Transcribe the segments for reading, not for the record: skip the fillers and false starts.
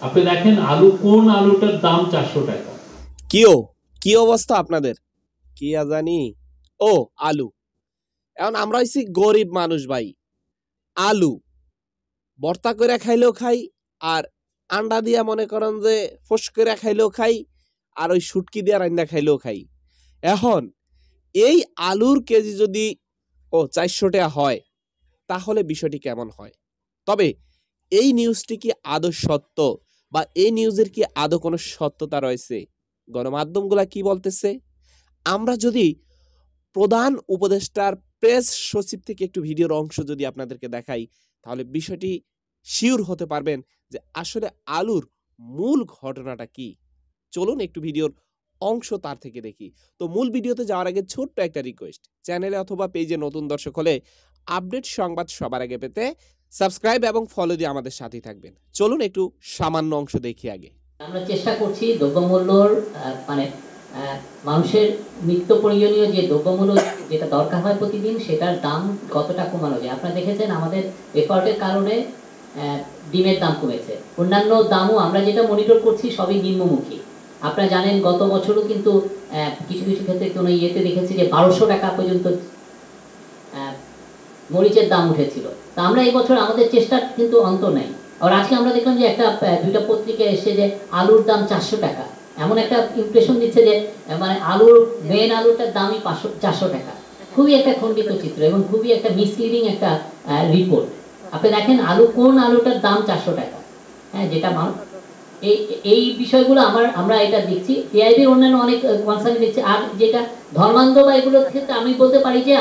আপনি দেখেন আলু, কোন আলুটার দাম 400 টাকা। কি অবস্থা আপনাদের? কি জানি। ও আলু, এখন আমরা হইছি গরিব মানুষ ভাই। আলু ভর্তা করে খাইলেও খাই, আর আন্ডা দিয়া মনে করেন যে ফোস করে খাইলেও খাই, আর ওই শুটকি দিয়া রান্না খাইলেও খাই। এখন এই আলুর কেজি যদি 400 টাকা হয়, তাহলে বিষয়টি কেমন হয়? তবে এই নিউজটি কি আদৌ সত্য, বা এই নিউজের কি আদৌ কোনো সত্যতা রয়েছে? গণমাধ্যমগুলা কি বলতেছে? আমরা যদি প্রধান উপদেষ্টার প্রেস সচিব থেকে একটু ভিডিওর অংশ যদি আপনাদেরকে দেখাই, তাহলে বিষয়টি শিওর হতে পারবেন যে আসলে আলুর মূল ঘটনাটা কি। চলুন একটু ভিডিওর অংশ তার থেকে দেখি। তো মূল ভিডিওতে যাওয়ার আগে ছোট্ট একটা রিকোয়েস্ট, চ্যানেলে অথবা পেজে নতুন দর্শক হলে আপডেট সংবাদ সবার আগে পেতে সাবস্ক্রাইব এবং ফলো দিয়ে আমাদের সাথেই থাকবেন। চলুন একটু সামান্য অংশ দেখি আগে। আমরা চেষ্টা করছি দ্রব্যমূল্যর মানে মানুষের নিত্য প্রয়োজনীয় যে দ্রব্যমূল্য যেটা দরকার হয় প্রতিদিন, সেটার দাম কতটা কমানো যায়। আপনারা দেখেছেন আমাদের এফার্টের কারণে ডিমের দাম কমেছে। অন্যান্য দামও আমরা যেটা মনিটর করছি সবই নিম্নমুখী। আপনারা জানেন গত বছরও কিন্তু কিছু কিছু ক্ষেত্রে কোনো ইয়েতে দেখেছি যে 1200 টাকা পর্যন্ত মরিচের দাম উঠেছিল। তা আমরা এই বছর আমাদের চেষ্টা কিন্তু অন্ত নেই। আর আজকে আমরা দেখলাম যে একটা দুইটা পত্রিকা এসে যে আলুর দাম 400 টাকা, এমন একটা ইমপ্রেশন দিচ্ছে যে মানে আলুর মেন আলুটার দামই 400 টাকা। খুবই একটা খণ্ডিত চিত্র এবং খুবই একটা মিসলিডিং একটা রিপোর্ট। আপনি দেখেন আলু, কোন আলুটার দাম 400 টাকা, হ্যাঁ, যেটা এই এই বিষয়গুলো আমরা এটা দেখছি। টিআইবির অন্যান্য অনেক কনসার্ন দেখছি। আর যেটা ধর্মান্ধ বা এগুলোর ক্ষেত্রে আমি বলতে পারি যে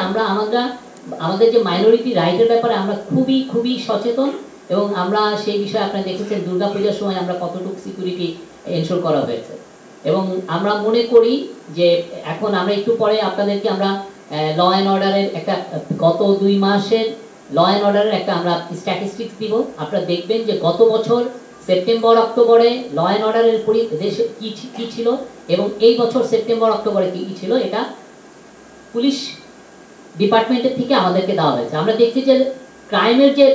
আমাদের যে মাইনরিটি রাইটের ব্যাপারে আমরা খুবই খুবই সচেতন, এবং আমরা সেই বিষয়ে আপনারা দেখেছেন দুর্গাপূজার সময় আমরা কতটুকু সিকিউরিটি এনশোর করা হয়েছে। এবং আমরা মনে করি যে এখন আমরা একটু পরে আপনাদেরকে আমরা ল অ্যান্ড অর্ডারের একটা গত 2 মাসের ল অ্যান্ড অর্ডারের একটা আমরা স্ট্যাটিস্টিক্স দিব। আপনারা দেখবেন যে গত বছর সেপ্টেম্বর অক্টোবরে ল অ্যান্ড অর্ডারের দেশে কি ছিল, এবং এই বছর সেপ্টেম্বর অক্টোবরে কি ছিল, এটা পুলিশ ডিপার্টমেন্টের থেকে আমাদেরকে দেওয়া হয়েছে। আমরা দেখছি যে ক্রাইমের যে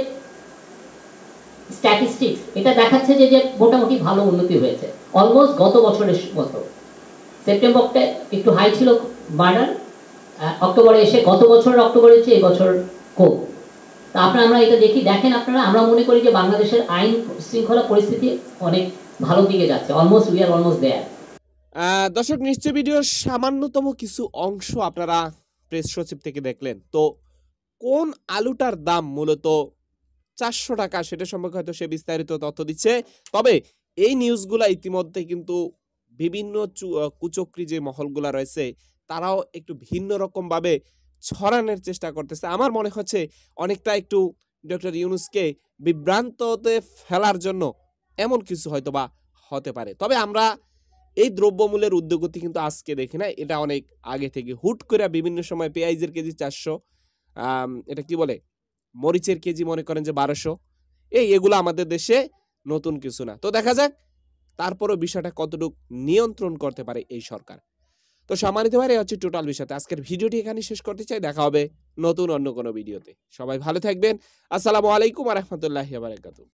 স্ট্যাটিস্টিক্স, এটা দেখাচ্ছে যে মোটামুটি ভালো উন্নতি হয়েছে অলমোস্ট গত বছরের মতো। সেপ্টেম্বরটা একটু হাই ছিল মার্ডার, অক্টোবরে এসে গত বছরের অক্টোবরের চেয়ে এই বছর কম। তা আমরা এটা দেখেন আপনারা, আমরা মনে করি যে বাংলাদেশের আইন শৃঙ্খলা পরিস্থিতি অনেক ভালো দিকে যাচ্ছে। Almost we are almost there. দর্শক, নিশ্চয় ভিডিওর সামান্যতম কিছু অংশ আপনারা প্রেস সচিব থেকে দেখলেন। তো কোন আলুটার দাম মূলত 400 টাকা, সেটা সম্পর্কে হয়তো সে বিস্তারিত তথ্য দিচ্ছে। তবে এই নিউজগুলা ইতিমধ্যে কিন্তু বিভিন্ন কুচক্রী যে মহলগুলা রয়েছে, তারাও একটু ভিন্ন রকম ভাবে ছড়ানোর চেষ্টা করতেছে। আমার মনে হচ্ছে অনেকটা একটু ডক্টর ইউনূসকে বিভ্রান্ততে ফেলার জন্য এমন কিছু হয়তো বা হতে পারে। তবে আমরা এই দ্রব্যমূল্যের ঊর্ধ্বগতি কিন্তু আজকে দেখি না, এটা অনেক আগে থেকে হুট করে বিভিন্ন সময় পেঁয়াজের কেজি 400, এটা কি বলে, মরিচের কেজি মনে করেন যে 1200। এগুলো আমাদের দেশে নতুন কিছু না। তো দেখা যাক তারপরও বিষয়টা কতটুকু নিয়ন্ত্রণ করতে পারে এই সরকার। তো সম্মানিত ভাই, এই হচ্ছে টোটাল বিষয়টা। আজকের ভিডিওটি এখানে শেষ করতে চাই। দেখা হবে নতুন অন্য কোনো ভিডিওতে। সবাই ভালো থাকবেন। আসসালামু আলাইকুম ওয়া রাহমাতুল্লাহি ওয়া বারাকাতুহু।